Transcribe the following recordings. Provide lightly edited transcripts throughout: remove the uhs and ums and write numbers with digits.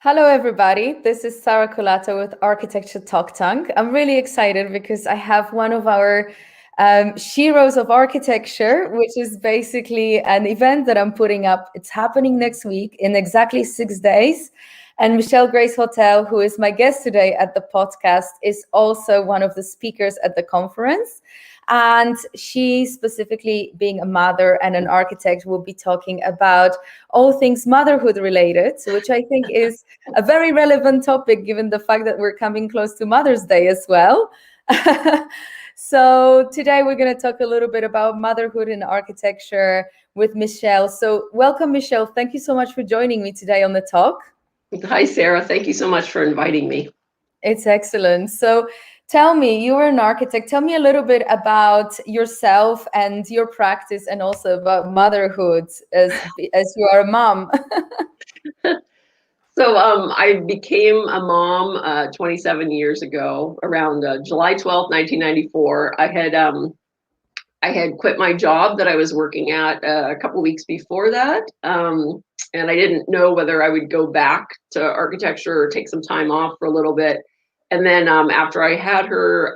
Hello, everybody. This is Sarah Colata with Architecture Talk Tank. I'm really excited because I have one of our Sheroes of Architecture, which is basically an event that I'm putting up. It's happening next week in exactly 6 days. And Michelle Grace Hotel, who is my guest today at the podcast, is also one of the speakers at the conference. And she, specifically being a mother and an architect, will be talking about all things motherhood related, which I think is a very relevant topic given the fact that we're coming close to Mother's Day as well. So today we're going to talk a little bit about motherhood in architecture with Michelle. So welcome, Michelle. Thank you so much for joining me today on the talk. Hi, Sarah. Thank you so much for inviting me. It's excellent. So tell me, you are an architect. Tell me a little bit about yourself and your practice, and also about motherhood as you are a mom. So I became a mom 27 years ago, around July 12th, 1994. I had quit my job that I was working at a couple weeks before that. And I didn't know whether I would go back to architecture or take some time off for a little bit. And then after I had her,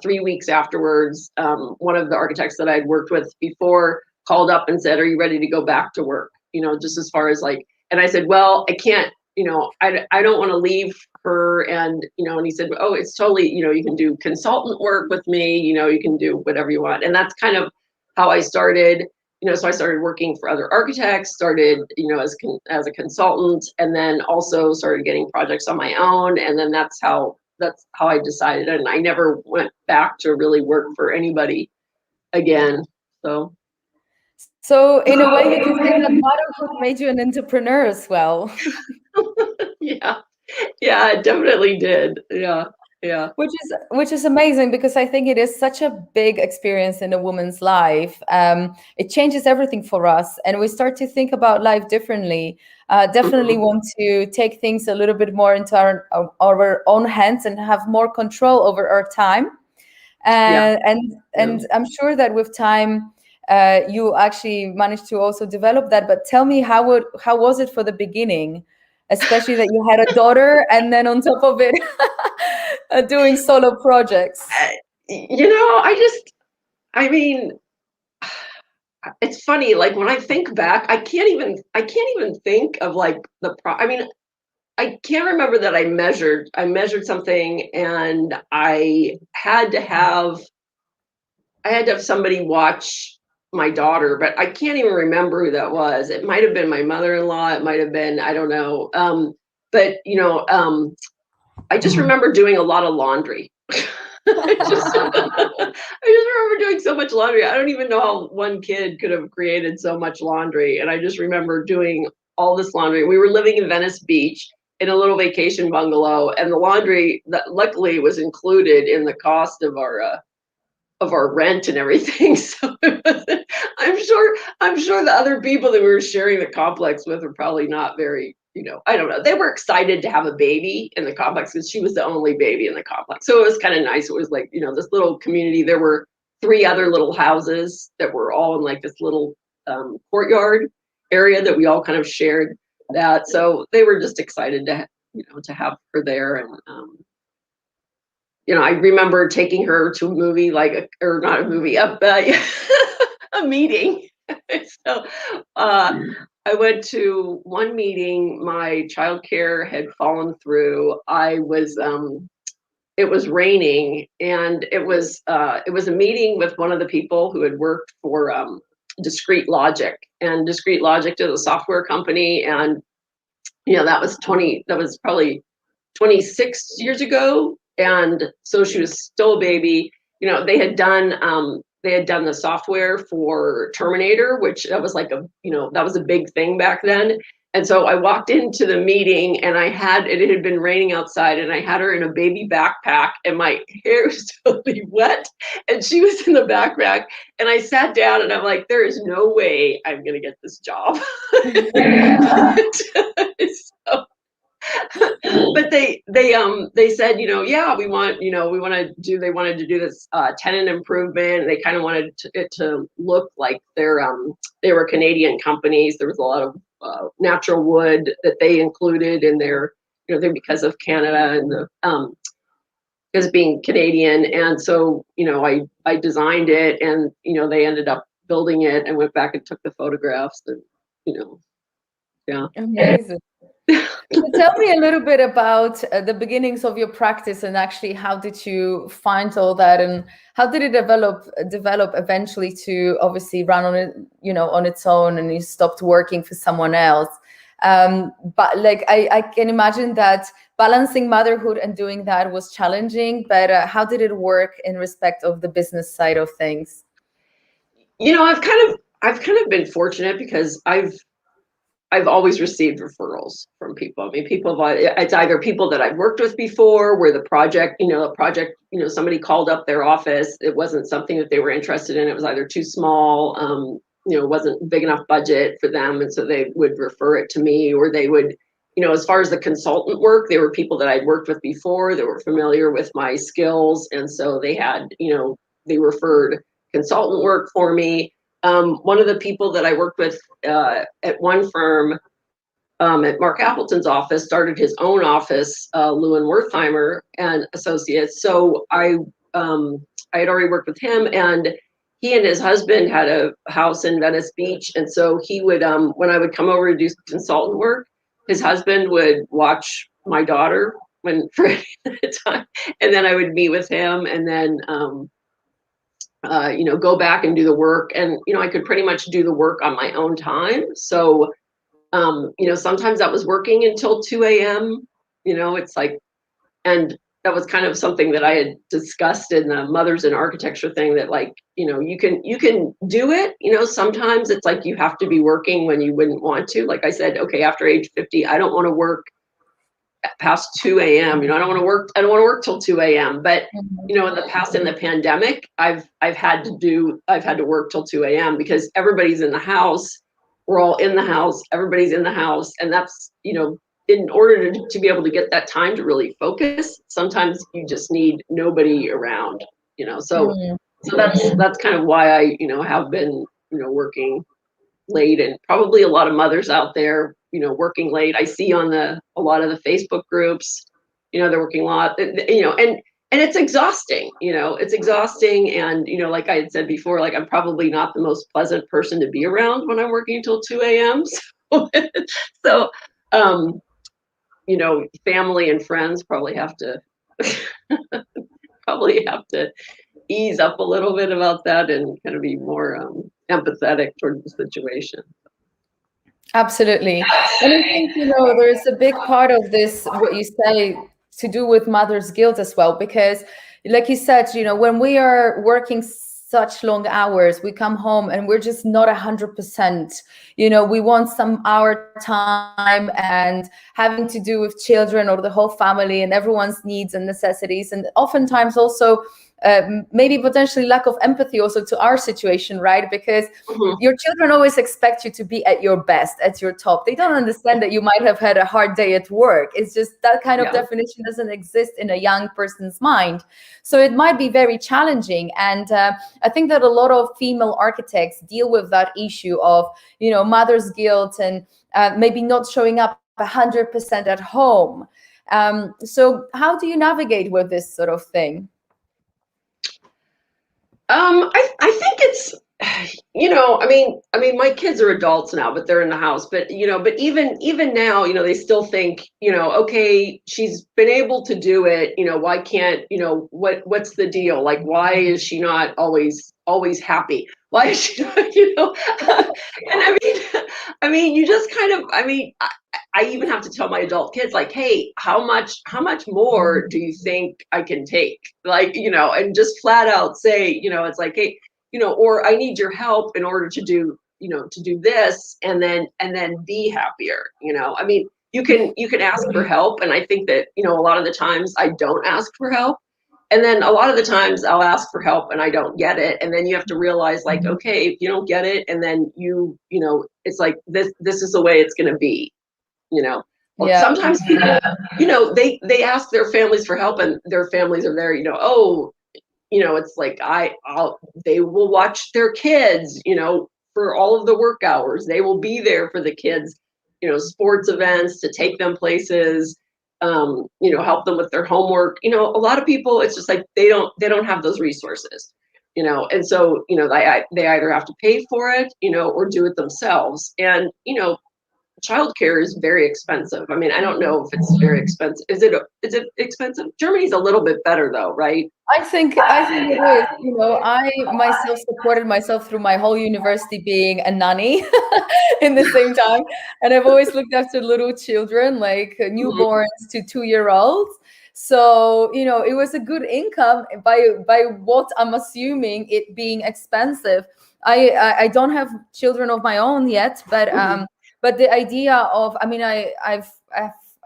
3 weeks afterwards, one of the architects that I'd worked with before called up and said, "Are you ready to go back to work?" Just as far as like, and I said, "Well, I can't, I don't want to leave her." And he said, "Oh, it's totally, you can do consultant work with me, you can do whatever you want." And that's kind of how I started. So I started working for other architects, started, as a consultant, and then also started getting projects on my own. And then that's how I decided. And I never went back to really work for anybody again. So in a way, you can say that motherhood made you an entrepreneur as well. Yeah, it definitely did. Yeah. Which is amazing, because I think it is such a big experience in a woman's life. It changes everything for us, and we start to think about life differently. Definitely want to take things a little bit more into our own hands and have more control over our time. And I'm sure that with time, you actually managed to also develop that. But tell me, how was it for the beginning, especially that you had a daughter and then on top of it doing solo projects? I mean, it's funny. Like when I think back, I can't even think of like I can't remember that I measured something, and I had to have somebody watch my daughter, but I can't even remember who that was. It might have been my mother-in-law. It might have been, I don't know. But I just remember doing a lot of laundry. I just remember doing so much laundry. I don't even know how one kid could have created so much laundry. And I just remember doing all this laundry. We were living in Venice Beach in a little vacation bungalow, and the laundry that luckily was included in the cost of our rent and everything. So I'm sure the other people that we were sharing the complex with were probably not very, I don't know. They were excited to have a baby in the complex because she was the only baby in the complex. So it was kind of nice. It was like, this little community. There were 3 other little houses that were all in like this little courtyard area that we all kind of shared that. So they were just excited to have her there. And I remember taking her to a movie, or not a movie, a meeting. So I went to one meeting. My childcare had fallen through. It was raining, and it was a meeting with one of the people who had worked for Discrete Logic, and Discrete Logic is a software company, and that was probably 26 years ago. And so she was still a baby. They had done the software for Terminator, which that was that was a big thing back then. And so I walked into the meeting, and it had been raining outside, and I had her in a baby backpack, and my hair was totally wet, and she was in the backpack. And I sat down, and I'm like, there is no way I'm going to get this job. So, but they said, yeah, they wanted to do this tenant improvement. They kind of wanted it to look like they were Canadian companies. There was a lot of natural wood that they included in their they're because of Canada and the as being Canadian. And so, I designed it, and, they ended up building it and went back and took the photographs, and, yeah. Amazing. So tell me a little bit about the beginnings of your practice, and actually how did you find all that, and how did it develop eventually to obviously run on it, on its own, and you stopped working for someone else. But like I can imagine that balancing motherhood and doing that was challenging, but how did it work in respect of the business side of things? I've kind of been fortunate because I've always received referrals from people. I mean, it's either people that I've worked with before, where the project, somebody called up their office. It wasn't something that they were interested in. It was either too small, it wasn't big enough budget for them. And so they would refer it to me, or they would, as far as the consultant work, they were people that I'd worked with before that were familiar with my skills. And so they had, they referred consultant work for me. One of the people that I worked with at one firm, at Mark Appleton's office, started his own office, Lewin Wertheimer and Associates. So I had already worked with him, and he and his husband had a house in Venice Beach. And so he would, when I would come over to do consultant work, his husband would watch my daughter for a time, and then I would meet with him, and then go back and do the work. And, I could pretty much do the work on my own time. So, sometimes that was working until 2 a.m. It's like, and that was kind of something that I had discussed in the Mothers in Architecture thing, that like, you can do it, sometimes it's like you have to be working when you wouldn't want to. Like I said, okay, after age 50, I don't want to work past 2 a.m. I don't want to work till 2 a.m. But, in the past, in the pandemic, I've had to work till 2 a.m. because everybody's in the house. We're all in the house. Everybody's in the house. And that's, in order to be able to get that time to really focus, sometimes you just need nobody around, so that's kind of why I, have been, working late. And probably a lot of mothers out there, working late. I see on a lot of the Facebook groups, they're working a lot, and it's exhausting, it's exhausting. And, like I had said before, like I'm probably not the most pleasant person to be around when I'm working until 2 a.m. So, family and friends probably have to ease up a little bit about that, and kind of be more empathetic towards the situation. Absolutely. And I think, there's a big part of this, what you say, to do with mother's guilt as well, because like you said, when we are working such long hours, we come home and we're just not 100%, we want some hour time, and having to do with children or the whole family and everyone's needs and necessities. And oftentimes also maybe potentially lack of empathy also to our situation, right? Because your children always expect you to be at your best, at your top. They don't understand that you might have had a hard day at work. It's just that kind of definition doesn't exist in a young person's mind. So it might be very challenging. And I think that a lot of female architects deal with that issue of, mother's guilt, and maybe not showing up 100% at home. So how do you navigate with this sort of thing? I think it's, I mean, my kids are adults now, but they're in the house. But but even now, they still think, okay, she's been able to do it. Why can't, what's the deal? Like, why is she not always happy? Why is she not, And I mean, you just kind of, I even have to tell my adult kids, like, hey, how much more do you think I can take? Like, and just flat out say, it's like, hey, or I need your help in order to do, to do this, and then be happier. I mean, you can ask for help. And I think that, a lot of the times I don't ask for help. And then a lot of the times I'll ask for help and I don't get it. And then you have to realize, like, okay, if you don't get it, and then it's like, this is the way it's going to be. Sometimes people, they ask their families for help, and their families are there, it's like they will watch their kids, for all of the work hours. They will be there for the kids, sports events, to take them places. you know, help them with their homework. You know, a lot of people, it's just like they don't have those resources, you know, and so, you know, they either have to pay for it, you know, or do it themselves. And, you know, childcare is very expensive. I mean, I don't know if it's very expensive. Is it expensive? Germany's a little bit better though, right? I think it is. You know, I myself supported myself through my whole university being a nanny in the same time. And I've always looked after little children, like Mhm, newborns to 2 year olds. So, you know, it was a good income by what I'm assuming it being expensive. I don't have children of my own yet, mhm, but the idea of, I mean, I've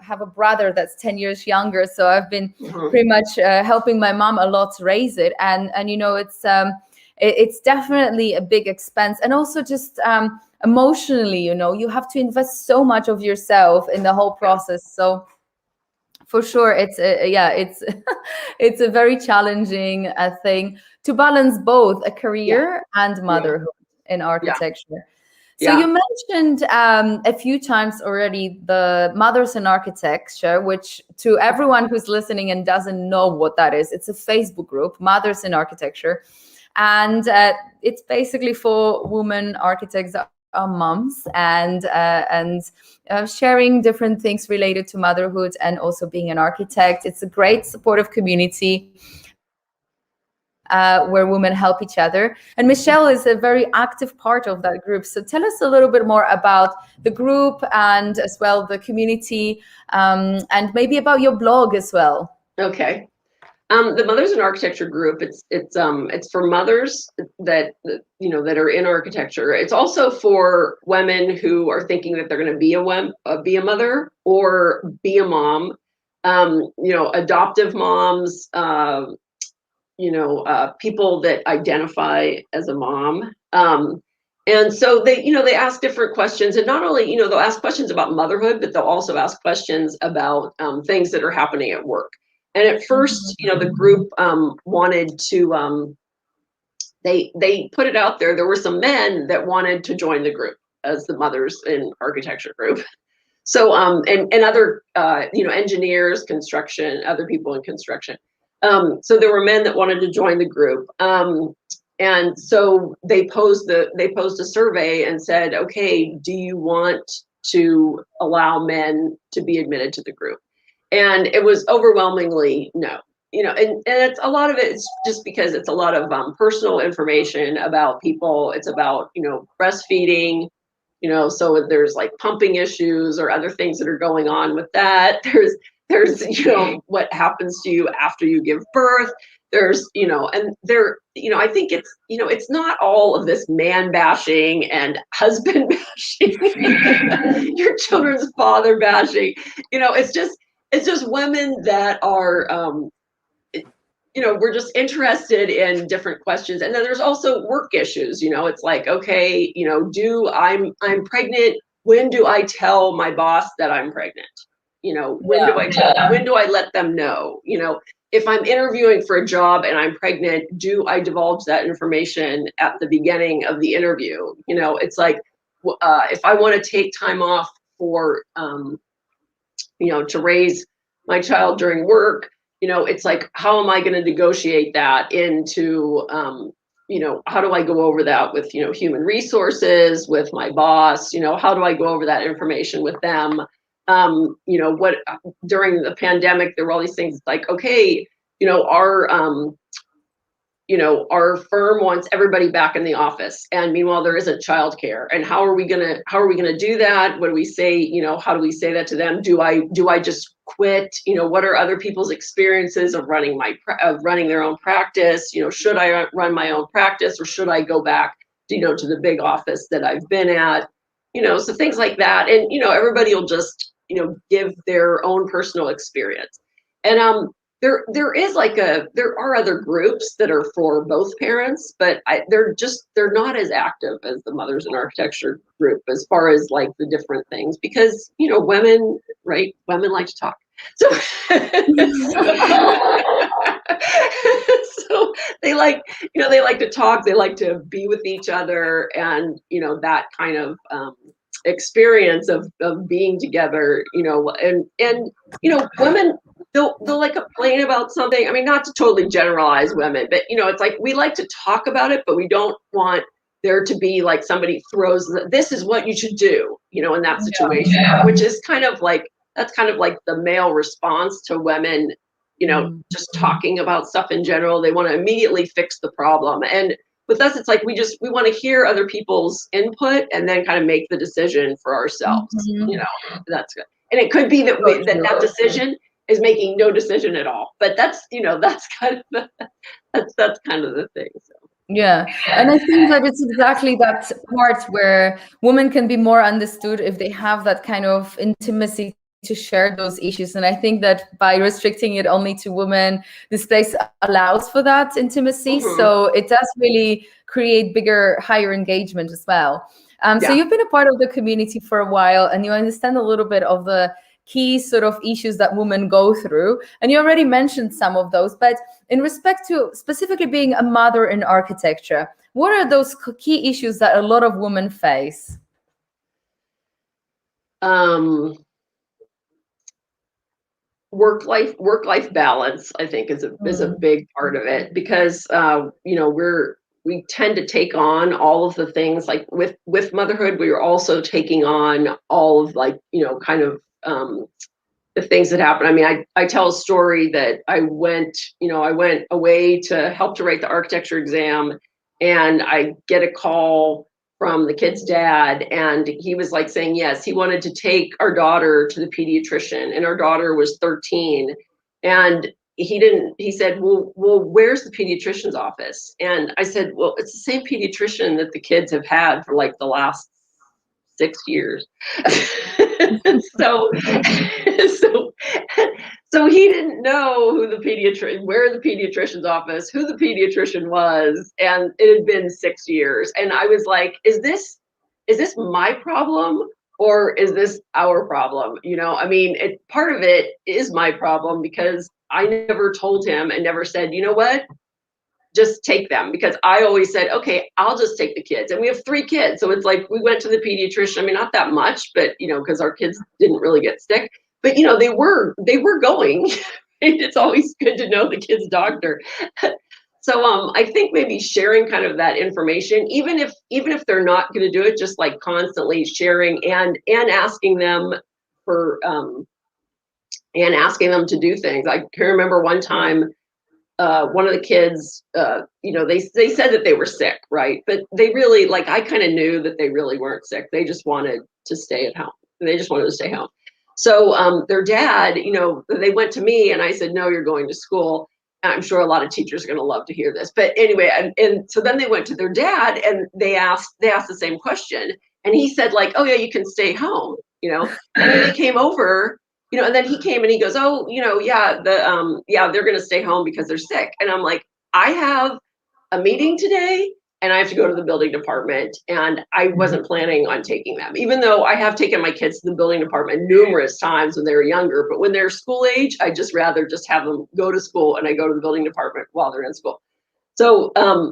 have a brother that's 10 years younger, so I've been mhm. pretty much helping my mom a lot to raise it. And you know, it's definitely a big expense, and also just emotionally, you know, you have to invest so much of yourself in the whole Yeah, process. So for sure, it's it's a very challenging thing to balance both a yeah, career and yeah, motherhood in yeah, architecture. So yeah. you mentioned a few times already the Mothers in Architecture, which to everyone who's listening and doesn't know what that is, it's a Facebook group, Mothers in Architecture, and it's basically for women architects that are moms, and sharing different things related to motherhood and also being an architect. It's a great supportive community where women help each other. And Michelle is a very active part of that group. So tell us a little bit more about the group and as well the community, and maybe about your blog as well. Okay. The Mothers in Architecture group, it's for mothers that you know that are in architecture. It's also for women who are thinking that they're going to be a mother or be a mom. You know, adoptive moms, you know, people that identify as a mom. And so they, you know, they ask different questions, and not only, you know, they'll ask questions about motherhood, but they'll also ask questions about things that are happening at work. And at first, you know, the group wanted to, they put it out there. There were some men that wanted to join the group as the Mothers in Architecture group. So, and other, you know, engineers, construction, other people in construction. So there were men that wanted to join the group. And so they posed a survey and said, okay, do you want to allow men to be admitted to the group? And it was overwhelmingly no. You know, and it's a lot of it is just because it's a lot of personal information about people. It's about, you know, breastfeeding, you know, so there's like pumping issues or other things that are going on with that. There's you know, what happens to you after you give birth. There's, you know, and there, you know, I think it's, you know, it's not all of this man bashing and husband bashing, your children's father bashing. You know, it's just women that are you know, we're just interested in different questions. And then there's also work issues. You know, it's like, okay, you know, I'm pregnant, when do I tell my boss that I'm pregnant? You know, when do I let them know? You know, if I'm interviewing for a job and I'm pregnant, do I divulge that information at the beginning of the interview? You know, it's like, if I want to take time off for you know, to raise my child during work, you know, it's like, how am I going to negotiate that into, you know, how do I go over that with, you know, human resources, with my boss, you know, how do I go over that information with them? You know, what during the pandemic, there were all these things like, okay, you know, our firm wants everybody back in the office, and meanwhile there isn't childcare. And how are we gonna do that? What do we say? You know, how do we say that to them? Do I just quit? You know, what are other people's experiences of running their own practice? You know, should I run my own practice, or should I go back, you know, to the big office that I've been at? You know, so things like that. And you know, everybody will just, you know, give their own personal experience. And there are other groups that are for both parents, but they're not as active as the Mothers in Architecture group as far as like the different things, because you know, women, right, women like to talk. So so they like, you know, they like to talk, they like to be with each other, and you know, that kind of experience of being together, and women, they'll like complain about something. I mean, not to totally generalize women, but it's like we like to talk about it, but we don't want there to be like somebody throws this is what you should do, in that situation, which is kind of like that's kind of like the male response to women, just talking about stuff in general. They want to immediately fix the problem. And with us, it's like we want to hear other people's input and then kind of make the decision for ourselves. That's good. And it could be that that decision is making no decision at all. But that's kind of that's kind of the thing. So. Yeah. And I think that it's exactly that part where women can be more understood if they have that kind of intimacy to share those issues. And I think that by restricting it only to women, this space allows for that intimacy. So it does really create bigger, higher engagement as well. So you've been a part of the community for a while, and you understand a little bit of the key sort of issues that women go through. And you already mentioned some of those, but in respect to specifically being a mother in architecture, what are those key issues that a lot of women face? Work-life balance, I think, is a big part of it, because we tend to take on all of the things, like with motherhood. We are also taking on all of kind of the things that happen. I mean, I tell a story that I went away to help to write the architecture exam, and I get a call from the kid's dad, and he was like saying, yes, he wanted to take our daughter to the pediatrician, and our daughter was 13, and he said, well, where's the pediatrician's office? And I said, well, it's the same pediatrician that the kids have had for like the last 6 years. So he didn't know where the pediatrician's office, who the pediatrician was, and it had been 6 years. And I was like, is this my problem, or is this our problem? I mean, part of it is my problem, because I never told him and never said, you know what, just take them, because I always said, okay, I'll just take the kids. And we have 3 kids. So it's like we went to the pediatrician. I mean, not that much, but, because our kids didn't really get sick. But, they were going. It's always good to know the kid's doctor. So I think maybe sharing kind of that information, even if they're not going to do it, just like constantly sharing and asking them for to do things. I can remember one time, one of the kids, they said that they were sick, right? But they really, I kind of knew that they really weren't sick. They just wanted to stay at home. They just wanted to stay home. So their dad, they went to me, and I said, no, you're going to school. I'm sure a lot of teachers are going to love to hear this. But anyway, and so then they went to their dad, and they asked the same question. And he said, oh yeah, you can stay home, And then they came over, and then he came and he goes, oh, yeah, they're going to stay home because they're sick. And I'm like, I have a meeting today, and I have to go to the building department, and I wasn't planning on taking them, even though I have taken my kids to the building department numerous times when they were younger. But when they're school age, I just rather just have them go to school, and I go to the building department while they're in school. So, I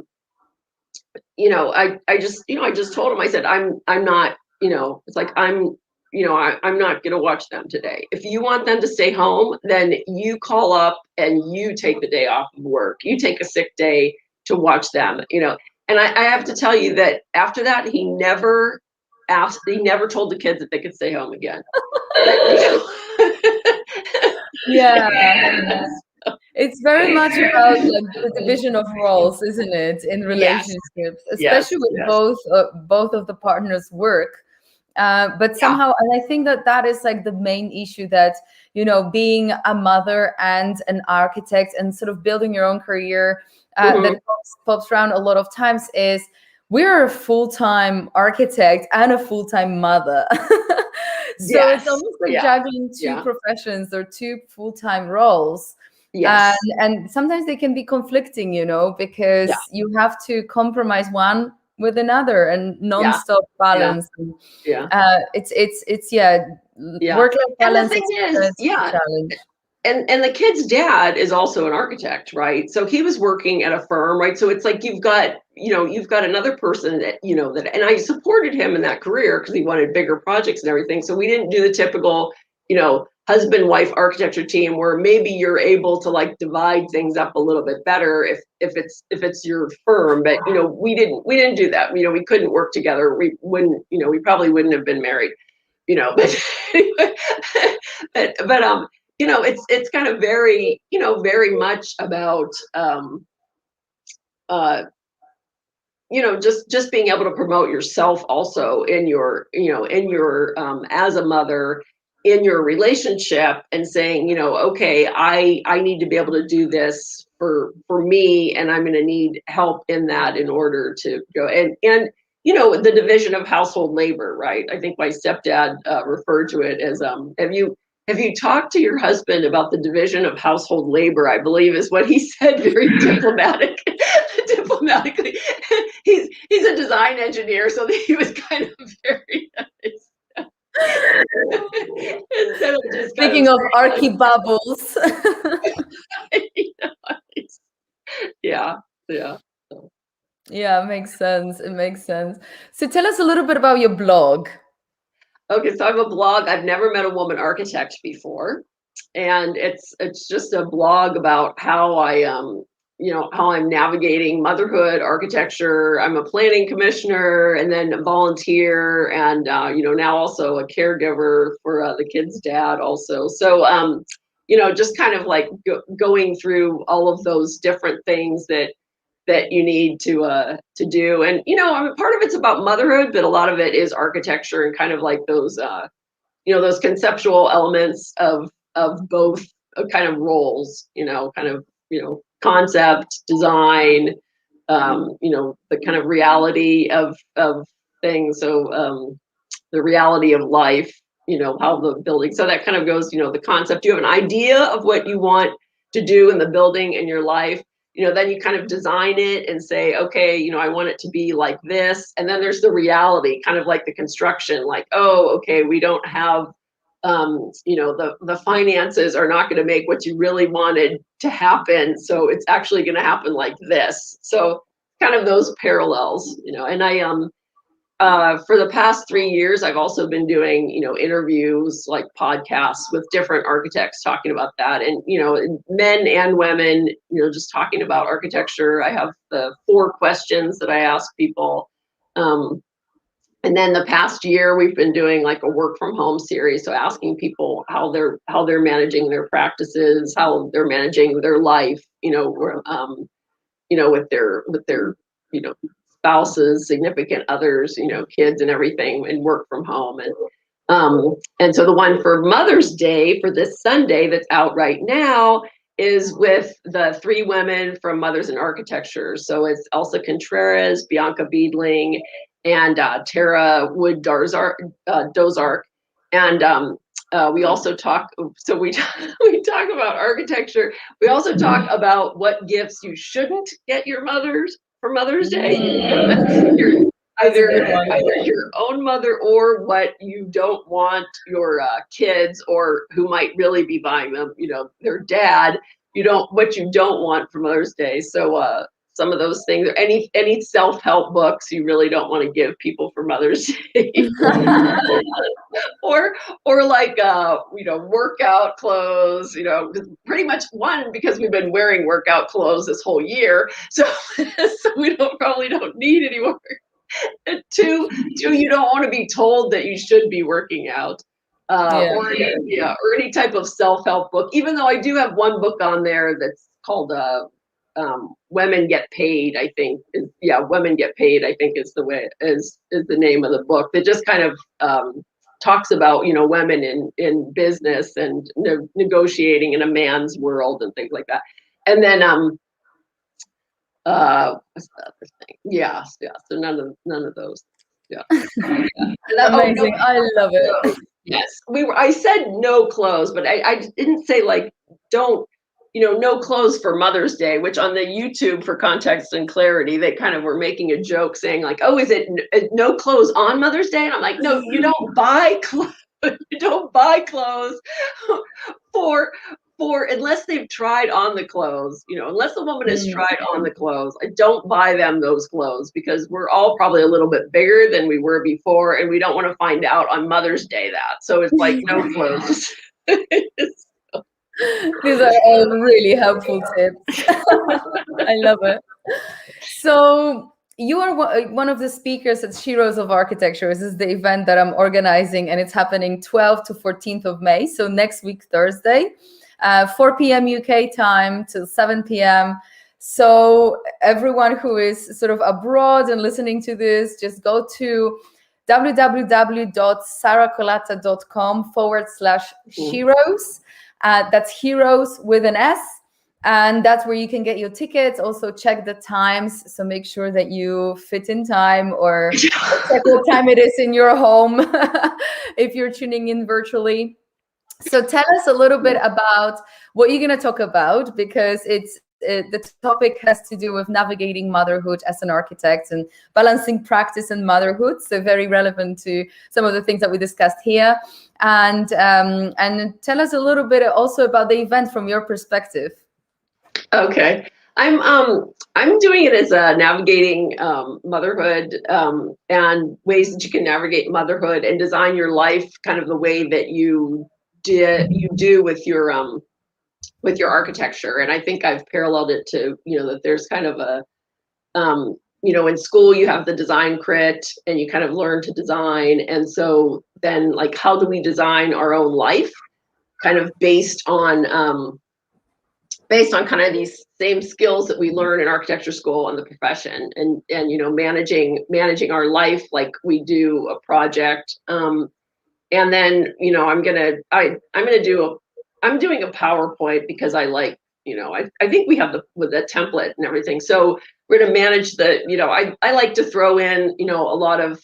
just told him, I said, I'm not, it's like, I'm not going to watch them today. If you want them to stay home, then you call up and you take the day off of work. You take a sick day to watch them, And I have to tell you that after that, he never told the kids that they could stay home again. Yeah. It's very much about the division of roles, isn't it, in relationships, especially with both of the partners' work. But somehow, and I think that is the main issue, that, being a mother and an architect and sort of building your own career, that pops around a lot of times, is we're a full-time architect and a full-time mother. So it's almost like juggling 2 professions or 2 full-time roles. Yes. And sometimes they can be conflicting, because you have to compromise one with another, and non-stop balance. It's work-life balance. And the thing is, challenge. And the kid's dad is also an architect, right? So he was working at a firm, right? So it's like you've got you've got another person that, and I supported him in that career because he wanted bigger projects and everything. So we didn't do the typical, husband wife architecture team where maybe you're able to like divide things up a little bit better if it's your firm. But we didn't do that. We couldn't work together. We wouldn't, we probably wouldn't have been married. But but it's kind of very, very much about just being able to promote yourself also in your, as a mother, in your relationship, and saying, okay, I need to be able to do this for me, and I'm going to need help in that in order to go. And the division of household labor, right? I think my stepdad referred to it as have you talked to your husband about the division of household labor? I believe is what he said, very diplomatically. He's a design engineer, so he was kind of very nice. Instead of just Speaking of archibubbles. Yeah. Yeah, it makes sense. It makes sense. So tell us a little bit about your blog. Okay, so I have a blog. I've never met a woman architect before, and it's just a blog about how how I'm navigating motherhood, architecture. I'm a planning commissioner, and then a volunteer, and now also a caregiver for the kid's dad also. So just kind of like going through all of those different things that you need to do. And part of it's about motherhood, but a lot of it is architecture and kind of like those those conceptual elements of both kind of roles, kind of concept, design, the kind of reality of things. So the reality of life, how the building, so that kind of goes, the concept. You have an idea of what you want to do in the building in your life, then you kind of design it and say, okay, I want it to be like this. And then there's the reality, kind of like the construction, like, oh, okay, we don't have, the finances are not going to make what you really wanted to happen. So it's actually going to happen like this. So kind of those parallels, and for the past 3 years, I've also been doing, interviews, like podcasts with different architects talking about that, and men and women, just talking about architecture. I have the 4 questions that I ask people, and then the past year we've been doing like a work from home series, so asking people how they're managing their practices, how they're managing their life, with their spouses, significant others, kids and everything, and work from home. And so the one for Mother's Day for this Sunday that's out right now is with the 3 women from Mothers in Architecture. So it's Elsa Contreras, Bianca Beedling, and Tara Wood Dozark. And we also talk, so we talk about architecture. We also talk about what gifts you shouldn't get your mothers for Mother's Day. Either your own mother, or what you don't want your kids, or who might really be buying them, their dad, what you don't want for Mother's Day. So some of those things, any self-help books you really don't want to give people for Mother's Day. or like workout clothes, pretty much, one, because we've been wearing workout clothes this whole year, so we probably don't need any more. And two, you don't want to be told that you should be working out, or any type of self-help book. Even though I do have one book on there that's called Women Get Paid, I think. Women Get Paid, I think is the name of the book, that just kind of talks about women in business and negotiating in a man's world and things like that. And then what's the other thing? Yeah. So none of those. Yeah. Amazing. I love it. Yes, I said no clothes, but I didn't say like don't, no clothes for Mother's Day, which on the YouTube, for context and clarity, they kind of were making a joke saying like, oh, is it no clothes on Mother's Day? And I'm like, no, you don't buy clothes. You don't buy clothes for unless they've tried on the clothes, unless the woman has tried on the clothes, I don't buy them those clothes because we're all probably a little bit bigger than we were before, and we don't want to find out on Mother's Day that. So it's like no clothes. These are all really helpful tips. I love it. So you are one of the speakers at Sheroes of Architecture. This is the event that I'm organizing, and it's happening 12th to 14th of May. So next week, Thursday, 4 p.m. UK time till 7 p.m. So everyone who is sort of abroad and listening to this, just go to www.sarahcolata.com/Sheroes. That's heroes with an S. And that's where you can get your tickets. Also check the times. So make sure that you fit in time, or check what time it is in your home if you're tuning in virtually. So tell us a little bit about what you're going to talk about, because the topic has to do with navigating motherhood as an architect and balancing practice and motherhood. So very relevant to some of the things that we discussed here. And tell us a little bit also about the event from your perspective. Okay. I'm doing it as a navigating motherhood and ways that you can navigate motherhood and design your life kind of the way that you do with your architecture. And I think I've paralleled it to, that there's kind of a in school you have the design crit and you kind of learn to design. And so then, like, how do we design our own life kind of based on kind of these same skills that we learn in architecture school and the profession, and managing our life like we do a project. And then I'm doing a PowerPoint because I like, I think we have with the template and everything. So we're going to manage I like to throw in a lot of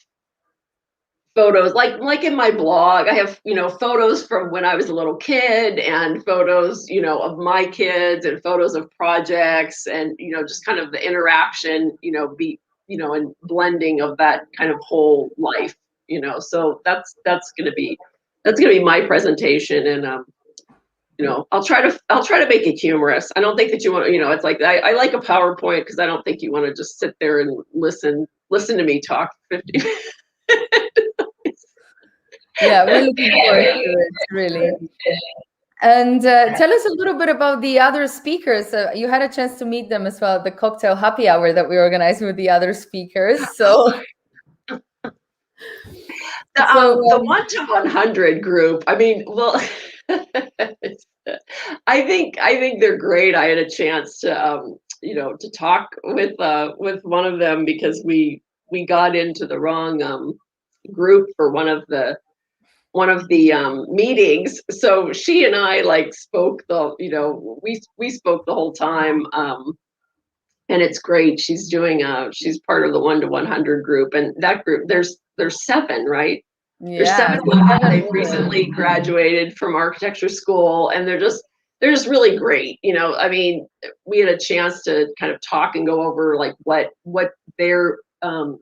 photos, like in my blog, I have, photos from when I was a little kid, and photos, of my kids, and photos of projects, and, just kind of the interaction, and blending of that kind of whole life, so that's going to be my presentation. And, I'll try to make it humorous. I don't think that you want to, it's like, I like a PowerPoint because I don't think you want to just sit there and listen to me talk 50 minutes. Yeah, we're looking forward to it, really. And tell us a little bit about the other speakers. You had a chance to meet them as well at the cocktail happy hour that we organized with the other speakers. So, the 1 to 100 group. I mean, well, I think they're great. I had a chance to to talk with one of them because we got into the wrong group for one of the meetings. So she and I spoke we spoke the whole time. And it's great. She's part of the 1 to 100 group, and that group there's 7, right? yeah, There's 7 women. They've recently graduated from architecture school, and they're just really great. I mean, we had a chance to kind of talk and go over what their kind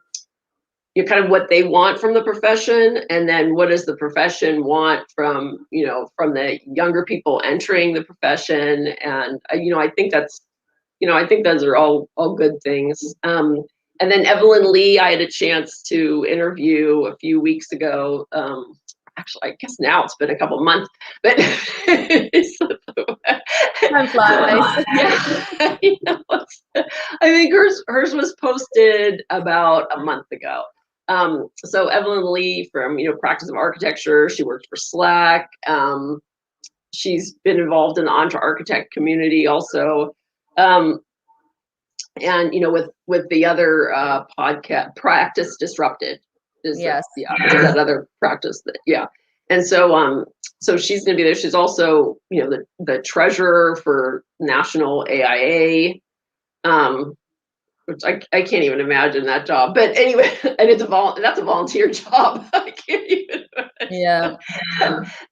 of what they want from the profession, and then what does the profession want from the younger people entering the profession. And I think those are all good things. And then Evelyn Lee, I had a chance to interview a few weeks ago. Actually, I guess now it's been a couple months, but time flies. Yeah, I think hers was posted about a month ago. So Evelyn Lee from Practice of Architecture, she worked for Slack. She's been involved in the Entre Architect community also. And with the other podcast, Practice Disrupted is that other practice and so she's going to be there. She's also the treasurer for National AIA, which I can't even imagine that job, but anyway, and that's a volunteer job. I can't even imagine.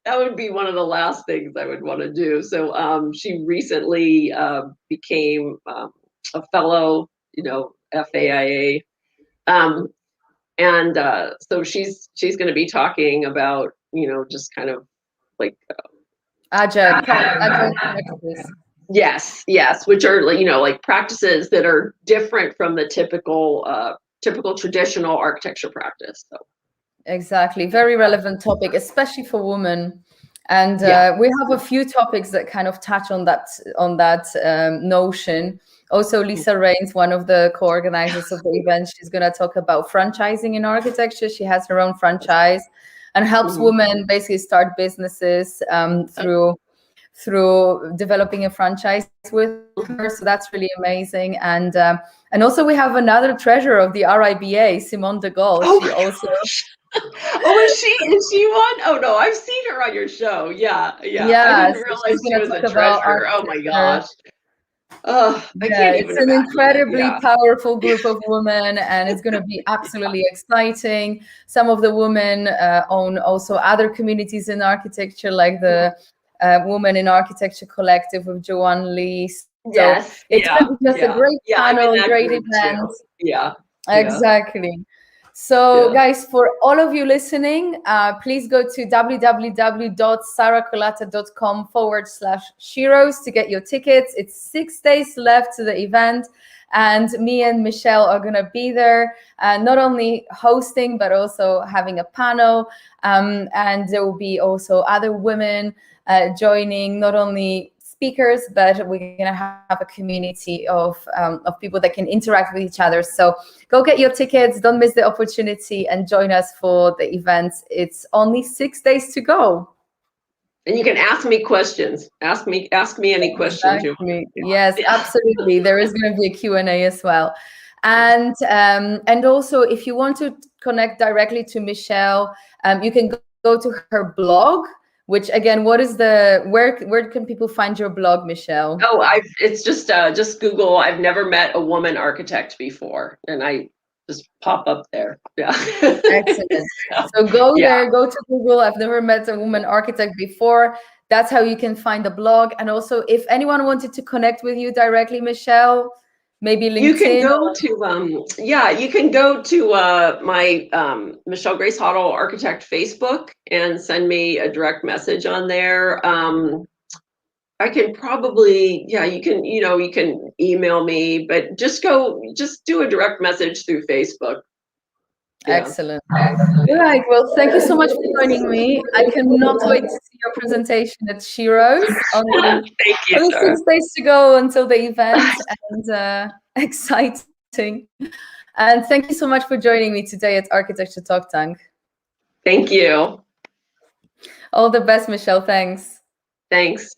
That would be one of the last things I would want to do. So she recently became a fellow, FAIA. And so she's going to be talking about, just kind of like Agile practices. Yes, which are, you know, like practices that are different from the typical traditional architecture practice. So Exactly, very relevant topic, especially for women. And yeah. we have a few topics that kind of touch on that notion. Also, Lisa Rains, one of the co-organizers of the event, she's going to talk about franchising in architecture. She has her own franchise and helps women basically start businesses through developing a franchise with her. So that's really amazing. And also we have another treasure of the RIBA, Simone de Gaulle. Oh She also Oh, is she one? Oh no, I've seen her on your show. Yeah. I yeah, didn't so she's realize she going to was talk a about treasure. Oh my architecture. gosh. Oh, I Yeah, can't it's even an imagine it. incredibly Yeah. powerful group of women, and it's going to be absolutely exciting. Some of the women own also other communities in architecture, like the Women in Architecture Collective with Joanne Lee. So Yes. it's going to be just a Yeah. great Yeah, I'm in panel, that great group event. too. Yeah. Yeah. Exactly. So, Yeah. guys, for all of you listening, please go to www.sarahcolata.com/Sheroes to get your tickets. It's 6 days left to the event, and me and Michelle are going to be there, not only hosting, but also having a panel. And there will be also other women joining, not only speakers, but we're going to have a community of people that can interact with each other. So go get your tickets, don't miss the opportunity, and join us for the events. It's only 6 days to go. And you can ask me questions. Ask me any questions you want. Exactly. Yes, absolutely. There is going to be a Q&A as well. And also, if you want to connect directly to Michelle, you can go to her blog, which again, what is where can people find your blog, Michelle? Oh, it's just Google. I've never met a woman architect before, and I just pop up there. Yeah. Excellent. So go Yeah. there, go to Google. I've never met a woman architect before. That's how you can find the blog. And also, if anyone wanted to connect with you directly, Michelle, maybe LinkedIn. You can go to my Michelle Grace Hoddle Architect Facebook and send me a direct message on there. I can probably, you can email me, but just do a direct message through Facebook. Yeah. Excellent. All right. Well, thank you so much for joining me. I cannot wait to see your presentation at Sheroes. Thank you, Only Sarah. 6 days to go until the event, and exciting. And thank you so much for joining me today at Architecture Talk Tank. Thank you. All the best, Michelle. Thanks. Thanks.